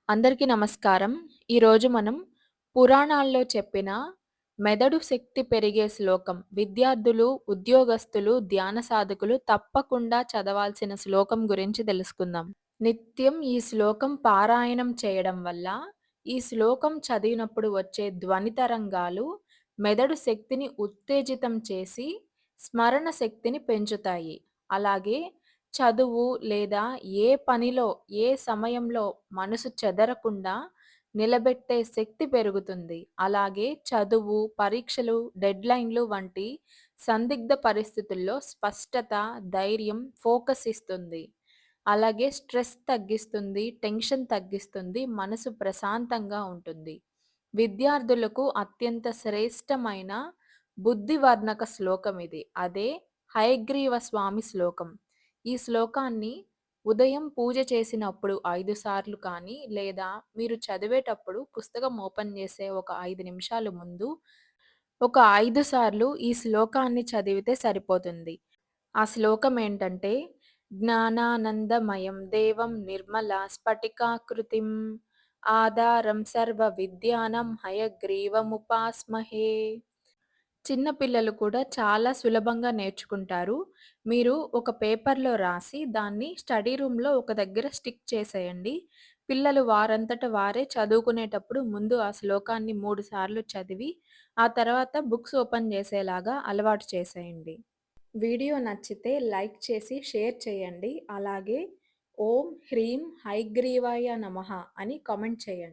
అందరికీ నమస్కారం. ఈరోజు మనం పురాణాల్లో చెప్పిన మెదడు శక్తి పెరిగే శ్లోకం విద్యార్థులు, ఉద్యోగస్తులు, ధ్యాన సాధకులు తప్పకుండా చదవాల్సిన శ్లోకం గురించి తెలుసుకుందాం. నిత్యం ఈ శ్లోకం పారాయణం చేయడం వల్ల, ఈ శ్లోకం చదివినప్పుడు వచ్చే ధ్వని తరంగాలు మెదడు శక్తిని ఉత్తేజితం చేసి, స్మరణ శక్తిని పెంచుతాయి. అలాగే చదువు లేదా ఏ పనిలో, ఏ సమయంలో మనసు చెదరకుండా నిలబెట్టే శక్తి పెరుగుతుంది. అలాగే చదువు, పరీక్షలు, డెడ్‌లైన్‌లు వంటి సందిగ్ధ పరిస్థితుల్లో స్పష్టత, ధైర్యం, ఫోకస్ ఇస్తుంది. అలాగే స్ట్రెస్ తగ్గిస్తుంది, టెన్షన్ తగ్గిస్తుంది, మనసు ప్రశాంతంగా ఉంటుంది. విద్యార్థులకు అత్యంత శ్రేష్టమైన బుద్ధివర్ధక శ్లోకం ఇది. అదే హయగ్రీవ స్వామి శ్లోకం. ఈ శ్లోకాన్ని ఉదయం పూజ చేసినప్పుడు 5 సార్లు కానీ, లేదా మీరు చదివేటప్పుడు పుస్తకం ఓపెన్ చేసే ఒక 5 నిమిషాలు ముందు ఒక 5 సార్లు ఈ శ్లోకాన్ని చదివితే సరిపోతుంది. ఆ శ్లోకం ఏంటంటే, జ్ఞానానందమయం దేవం నిర్మలా స్ఫటికాకృతిం ఆధారం సర్వ విద్యానం హయగ్రీవముపాస్మహే. చిన్న పిల్లలు కూడా చాలా సులభంగా నేర్చుకుంటారు. మీరు ఒక పేపర్‌లో రాసి దాన్ని స్టడీ రూమ్‌లో ఒక దగ్గర స్టిక్ చేసేయండి. పిల్లలు వారంతట వారే చదువుకునేటప్పుడు ముందు ఆ శ్లోకాన్ని 3 సార్లు చదివి, ఆ తర్వాత బుక్స్ ఓపెన్ చేసేలాగా అలవాటు చేసేయండి. వీడియో నచ్చితే లైక్ చేసి షేర్ చేయండి. అలాగే ఓం హ్రీం హయగ్రీవాయ నమః అని కామెంట్ చేయండి.